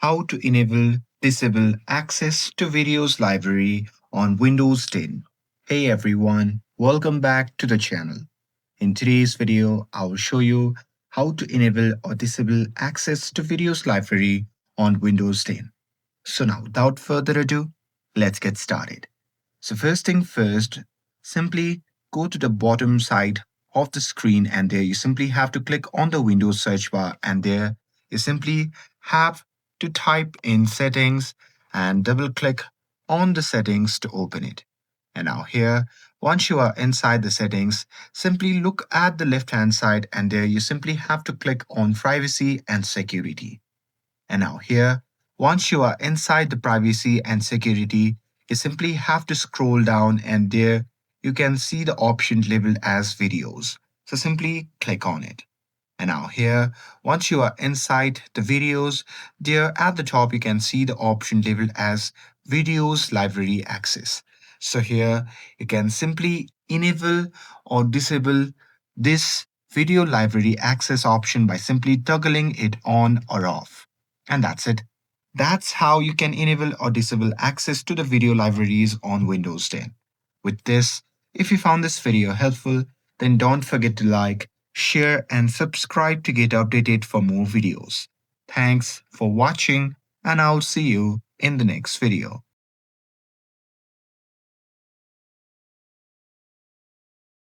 how to enable disable access to videos library on Windows 10. Hey everyone, welcome back to the channel. In today's video, I will show you how to enable or disable access to videos library on Windows 10. So now without further ado, let's get started. So first thing first, simply go to the bottom side of the screen and there you simply have to click on the Windows search bar and there you simply have to type in settings and double click on the settings to open it. And now here, once you are inside the settings, simply look at the left hand side and there you simply have to click on privacy and security. And now here, once you are inside the privacy and security, you simply have to scroll down and there you can see the option labeled as videos. So simply click on it. And now here, once you are inside the videos, there at the top you can see the option labeled as videos library access. So here you can simply enable or disable this video library access option by simply toggling it on or off. And that's it. That's how you can enable or disable access to the video libraries on Windows 10. With this, if you found this video helpful, then don't forget to like, share, and subscribe to get updated for more videos. Thanks for watching, and I'll see you in the next video.